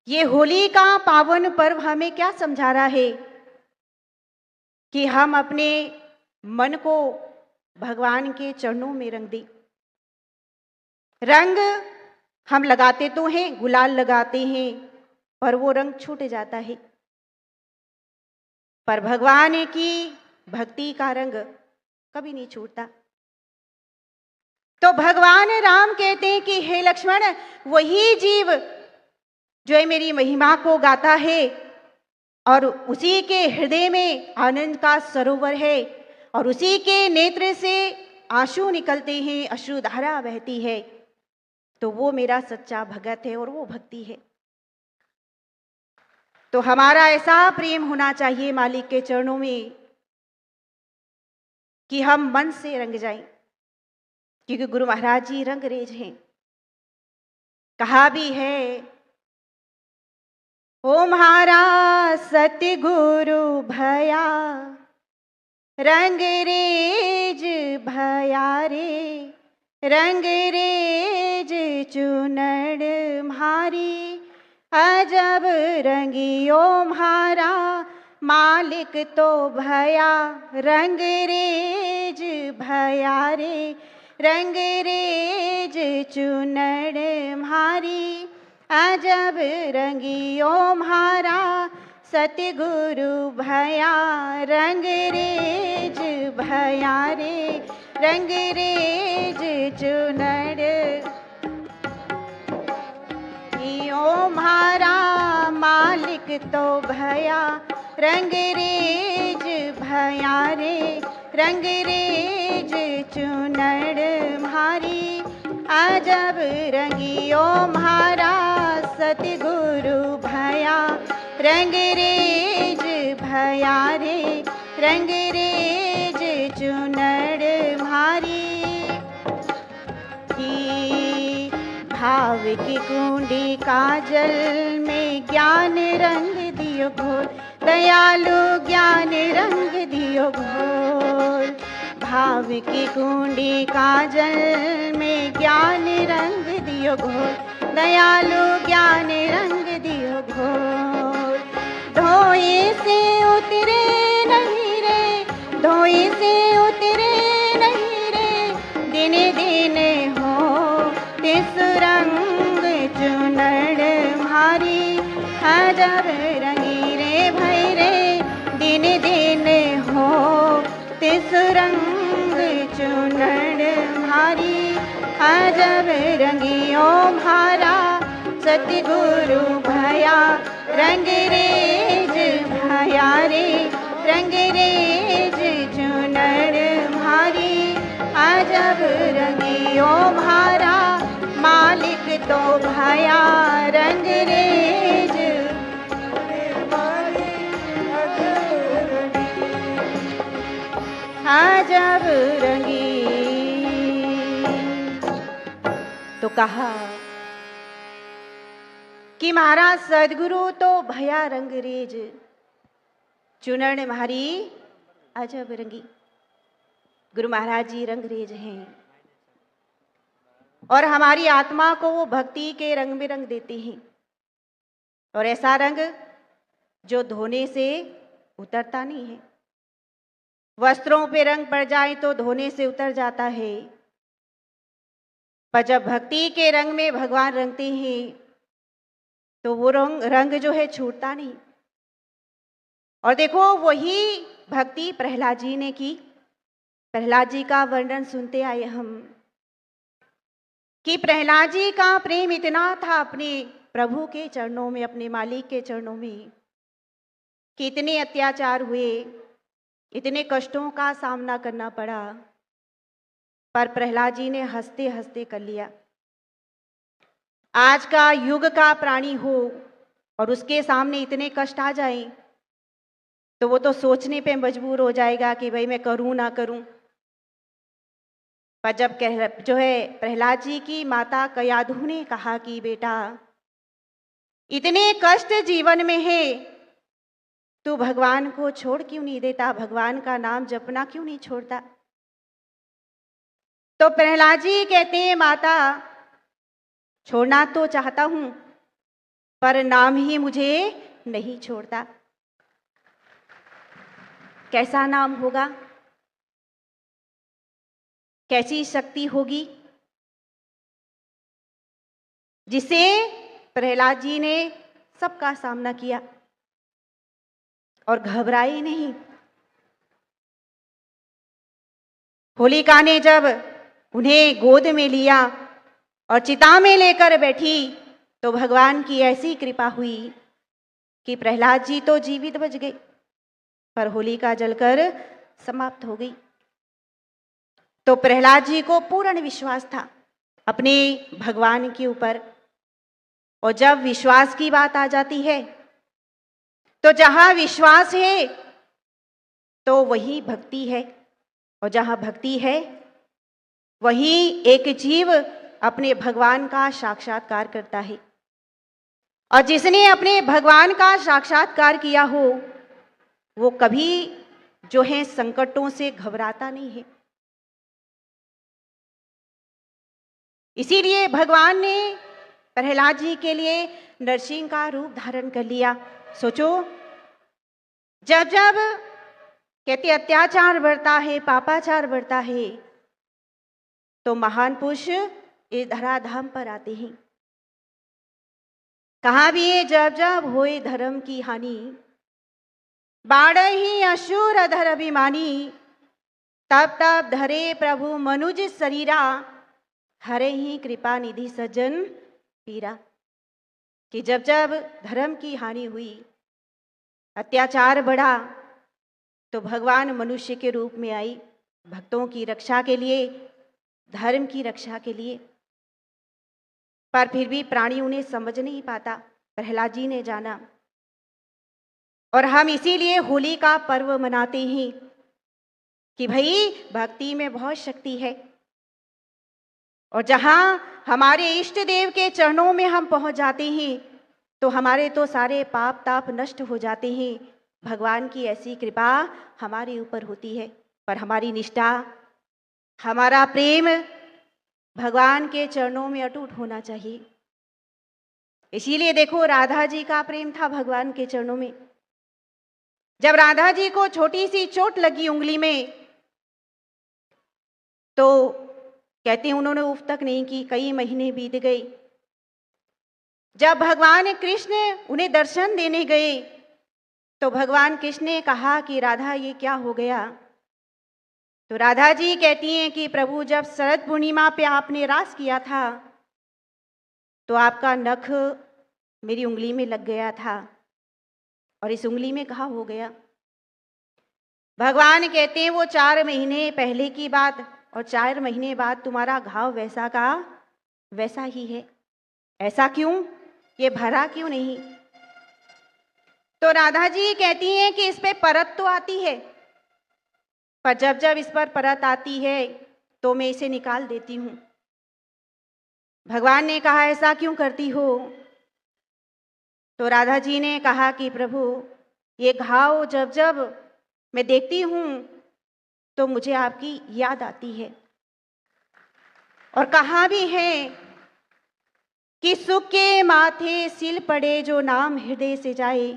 ये होली का पावन पर्व हमें क्या समझा रहा है कि हम अपने मन को भगवान के चरणों में रंग दें। रंग हम लगाते तो हैं, गुलाल लगाते हैं, पर वो रंग छूट जाता है। पर भगवान की भक्ति का रंग कभी नहीं छूटता। तो भगवान राम कहते हैं कि हे लक्ष्मण, वही जीव जो है मेरी महिमा को गाता है और उसी के हृदय में आनंद का सरोवर है और उसी के नेत्र से आंसू निकलते हैं, अश्रुधारा बहती है, तो वो मेरा सच्चा भगत है और वो भक्ति है। तो हमारा ऐसा प्रेम होना चाहिए मालिक के चरणों में कि हम मन से रंग जाएं, क्योंकि गुरु महाराज जी रंग रेज हैं। कहा भी है, ओ म्हारा सतगुरु भया रंग रेज भया रे, रंग रेज चुनड़ म्हारी अजब रंगियो म्हारा मालिक तो भया, रंग रेज भया रे, रंग रेज चुनड़ म्हारी अजब रंगियो म्हारा सतगुरु भया, रंग रेज भया रे, रंग रेज चुनड़ ओ म्हारा मालिक तो भया, रंग रेज भया रे, रंग रेज चुनड़ म्हारी अजब रंगियो म्हारा सतगुरु भया, रंग रेज भया रे, रंग रेज चुनड़ म्हारी। भाव की कुंडी काजल में ज्ञान रंग दियो घोर, दयालु ज्ञान रंग दियो घोर। भाव की कुंडी काजल में ज्ञान रंग दियो घोर, दयालु ज्ञान रंग दियो घोर। धोए से उतरे नहीं रे, धोए से उतरे नहीं रे, दिन दिन हो तिस रंग चुनड़ म्हारी अजब रंगी रे भई रे, दिन दिन हो तिस रंग चुनड़ म्हारी अजब रंगियो म्हारा सतगुरु भया, रंग रेज भया रे, रंग रेज चुनड़ म्हारी अजब रंगियो म्हारा मालिक तो भया, रंग रेज अजब रंगी। तो कहा कि महाराज सदगुरु तो भया रंग रेज चुनड़ म्हारी अजब रंगी। गुरु महाराज जी रंग रेज हैं और हमारी आत्मा को वो भक्ति के रंग में रंग देते हैं, और ऐसा रंग जो धोने से उतरता नहीं है। वस्त्रों पे रंग पड़ जाए तो धोने से उतर जाता है, पर जब भक्ति के रंग में भगवान रंगते हैं तो वो रंग जो है छूटता नहीं। और देखो वही भक्ति प्रहलाद जी ने की। प्रहलाद जी का वर्णन सुनते आए हम कि प्रहलाद जी का प्रेम इतना था अपने प्रभु के चरणों में, अपने मालिक के चरणों में, कि इतने अत्याचार हुए, इतने कष्टों का सामना करना पड़ा, पर प्रहलाद जी ने हंसते हंसते कर लिया। आज का युग का प्राणी हो और उसके सामने इतने कष्ट आ जाएं तो वो तो सोचने पे मजबूर हो जाएगा कि भाई मैं करूं ना करूं। पर जब जो है प्रहलाद जी की माता कयाधु ने कहा कि बेटा इतने कष्ट जीवन में है, तू भगवान को छोड़ क्यों नहीं देता, भगवान का नाम जपना क्यों नहीं छोड़ता। तो प्रहलाद जी कहते हैं माता छोड़ना तो चाहता हूं, पर नाम ही मुझे नहीं छोड़ता। कैसा नाम होगा, कैसी शक्ति होगी जिसे प्रहलाद जी ने सबका सामना किया और घबराए नहीं। होलिका ने जब उन्हें गोद में लिया और चिता में लेकर बैठी तो भगवान की ऐसी कृपा हुई कि प्रहलाद जी तो जीवित बच गए, पर होलिका जलकर समाप्त हो गई। तो प्रहलाद जी को पूर्ण विश्वास था अपने भगवान के ऊपर। और जब विश्वास की बात आ जाती है तो जहां विश्वास है तो वही भक्ति है, और जहां भक्ति है वही एक जीव अपने भगवान का साक्षात्कार करता है। और जिसने अपने भगवान का साक्षात्कार किया हो वो कभी जो है संकटों से घबराता नहीं है। इसीलिए भगवान ने प्रहलाद जी के लिए नरसिंह का रूप धारण कर लिया। सोचो, जब जब कहते अत्याचार बढ़ता है, पापाचार बढ़ता है, तो महान पुरुष इस धराधाम पर आते हैं। कहा भी है, जब जब होए धर्म की हानि, बाढ़ ही असुर अधर अभिमानी, तब तब धरे प्रभु मनुज शरीरा, हरे ही कृपा निधि सज्जन पीरा। कि जब जब धर्म की हानि हुई, अत्याचार बढ़ा, तो भगवान मनुष्य के रूप में आई भक्तों की रक्षा के लिए, धर्म की रक्षा के लिए। पर फिर भी प्राणी उन्हें समझ नहीं पाता। प्रहलाद जी ने जाना, और हम इसीलिए होली का पर्व मनाते हैं कि भाई भक्ति में बहुत शक्ति है। और जहां हमारे इष्ट देव के चरणों में हम पहुंच जाते हैं तो हमारे तो सारे पाप ताप नष्ट हो जाते हैं। भगवान की ऐसी कृपा हमारे ऊपर होती है, पर हमारी निष्ठा, हमारा प्रेम भगवान के चरणों में अटूट होना चाहिए। इसीलिए देखो, राधा जी का प्रेम था भगवान के चरणों में। जब राधा जी को छोटी सी चोट लगी उंगली में, तो कहते हैं उन्होंने उफ तक नहीं की, कई महीने बीत गए। जब भगवान कृष्ण उन्हें दर्शन देने गए तो भगवान कृष्ण ने कहा कि राधा ये क्या हो गया। तो राधा जी कहती हैं कि प्रभु, जब शरद पूर्णिमा पे आपने रास किया था तो आपका नख मेरी उंगली में लग गया था, और इस उंगली में कहाँ हो गया। भगवान कहते हैं वो 4 महीने पहले की बात, और 4 महीने बाद तुम्हारा घाव वैसा का वैसा ही है। ऐसा क्यों, ये भरा क्यों नहीं। तो राधा जी कहती हैं कि इस पे परत तो आती है, पर जब जब इस पर परत आती है तो मैं इसे निकाल देती हूं। भगवान ने कहा ऐसा क्यों करती हो। तो राधा जी ने कहा कि प्रभु, ये घाव जब जब मैं देखती हूं तो मुझे आपकी याद आती है। और कहा भी है कि सुख के माथे सिल पड़े जो नाम हृदय से जाए,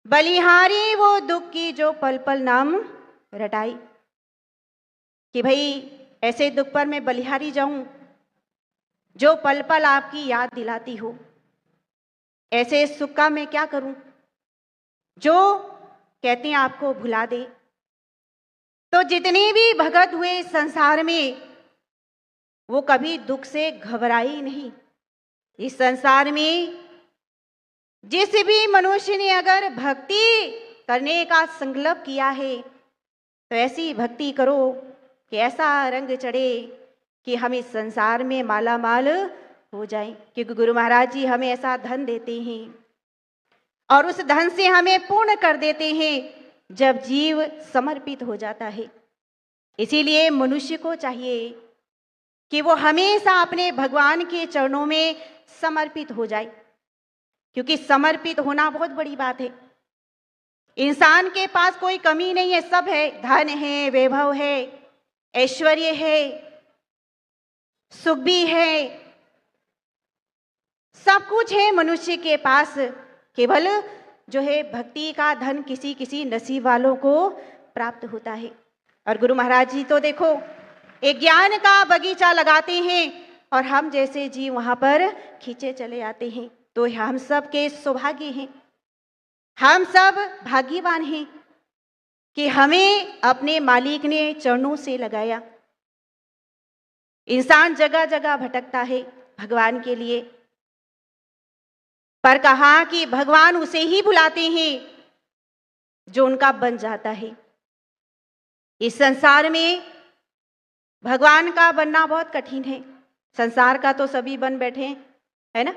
बलिहारी वो दुख की जो पल पल नाम रटाई। कि भाई ऐसे दुख पर मैं बलिहारी जाऊं जो पल पल आपकी याद दिलाती हो। ऐसे सुख का मैं क्या करूं जो कहते हैं आपको भुला दे। तो जितने भी भगत हुए संसार में वो कभी दुख से घबराए नहीं। इस संसार में जिस भी मनुष्य ने अगर भक्ति करने का संकल्प किया है तो ऐसी भक्ति करो कि ऐसा रंग चढ़े कि हम इस संसार में माला माल हो जाएं। क्योंकि गुरु महाराज जी हमें ऐसा धन देते हैं और उस धन से हमें पूर्ण कर देते हैं जब जीव समर्पित हो जाता है। इसीलिए मनुष्य को चाहिए कि वो हमेशा अपने भगवान के चरणों में समर्पित हो जाए, क्योंकि समर्पित होना बहुत बड़ी बात है। इंसान के पास कोई कमी नहीं है, सब है। धन है, वैभव है, ऐश्वर्य है, सुख भी है, सब कुछ है मनुष्य के पास, केवल जो है भक्ति का धन किसी किसी नसीब वालों को प्राप्त होता है। और गुरु महाराज जी तो देखो एक ज्ञान का बगीचा लगाते हैं और हम जैसे जीव वहां पर खींचे चले आते हैं। तो हम सब के सौभाग्य हैं, हम सब भाग्यवान हैं कि हमें अपने मालिक ने चरणों से लगाया। इंसान जगह जगह भटकता है भगवान के लिए, पर कहा कि भगवान उसे ही बुलाते हैं जो उनका बन जाता है। इस संसार में भगवान का बनना बहुत कठिन है। संसार का तो सभी बन बैठे है ना,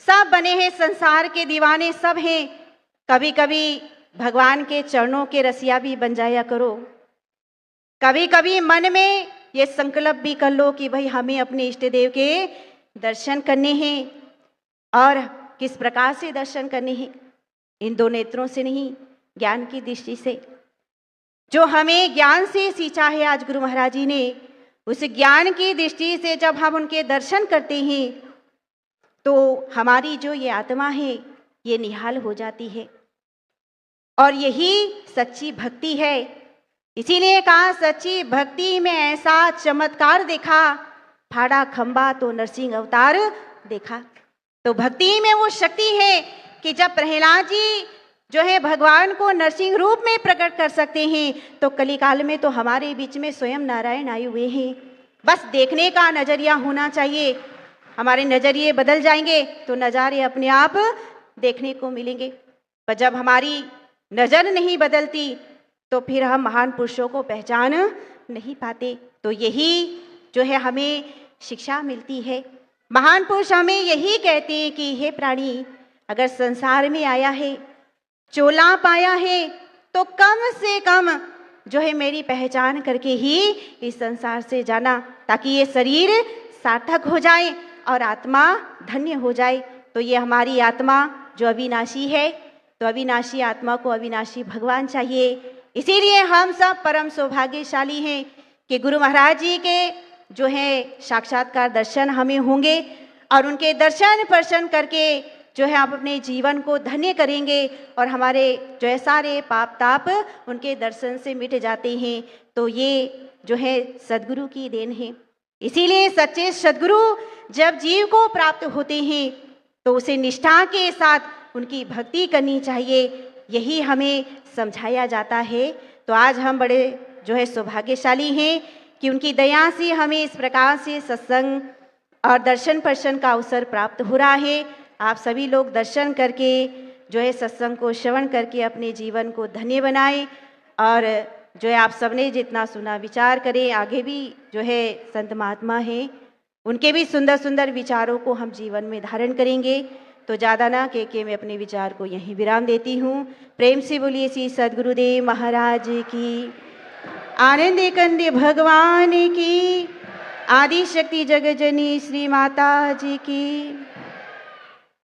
सब बने हैं, संसार के दीवाने सब हैं। कभी कभी भगवान के चरणों के रसिया भी बन जाया करो। कभी कभी मन में ये संकल्प भी कर लो कि भाई हमें अपने इष्ट देव के दर्शन करने हैं। और किस प्रकार से दर्शन करने हैं? इन दो नेत्रों से नहीं, ज्ञान की दृष्टि से। जो हमें ज्ञान से सींचा है आज गुरु महाराज जी ने, उस ज्ञान की दृष्टि से जब हम उनके दर्शन करते हैं तो हमारी जो ये आत्मा है ये निहाल हो जाती है। और यही सच्ची भक्ति है। इसीलिए कहा सच्ची भक्ति में ऐसा चमत्कार देखा, फाड़ा खंबा तो नरसिंह अवतार देखा। तो भक्ति में वो शक्ति है कि जब प्रहलाद जी जो है भगवान को नरसिंह रूप में प्रकट कर सकते हैं, तो कलिकाल में तो हमारे बीच में स्वयं नारायण आए हुए हैं। बस देखने का नजरिया होना चाहिए, हमारे नजरिए बदल जाएंगे तो नज़ारे अपने आप देखने को मिलेंगे। पर जब हमारी नज़र नहीं बदलती तो फिर हम महान पुरुषों को पहचान नहीं पाते। तो यही जो है हमें शिक्षा मिलती है। महान पुरुष हमें यही कहते हैं कि हे प्राणी, अगर संसार में आया है, चोला पाया है, तो कम से कम जो है मेरी पहचान करके ही इस संसार से जाना, ताकि ये शरीर सार्थक हो जाए और आत्मा धन्य हो जाए। तो ये हमारी आत्मा जो अविनाशी है, तो अविनाशी आत्मा को अविनाशी भगवान चाहिए। इसीलिए हम सब परम सौभाग्यशाली हैं कि गुरु महाराज जी के जो है साक्षात्कार दर्शन हमें होंगे और उनके दर्शन पर्शन करके जो है आप अपने जीवन को धन्य करेंगे और हमारे जो है सारे पाप ताप उनके दर्शन से मिट जाते हैं। तो ये जो है सदगुरु की देन है। इसीलिए सच्चे सदगुरु जब जीव को प्राप्त होते हैं तो उसे निष्ठा के साथ उनकी भक्ति करनी चाहिए, यही हमें समझाया जाता है। तो आज हम बड़े जो है सौभाग्यशाली हैं कि उनकी दया से हमें इस प्रकार से सत्संग और दर्शन पर्शन का अवसर प्राप्त हो रहा है। आप सभी लोग दर्शन करके जो है सत्संग को श्रवण करके अपने जीवन को धन्य बनाएं और जो है आप सबने जितना सुना विचार करें। आगे भी जो है संत महात्मा हैं, उनके भी सुंदर सुंदर विचारों को हम जीवन में धारण करेंगे। तो ज़्यादा ना के मैं अपने विचार को यहीं विराम देती हूँ। प्रेम से बोलिए श्री सद्गुरुदेव महाराज की, आनंद कंद भगवान की, आदि शक्ति जगजनी श्री माता जी की।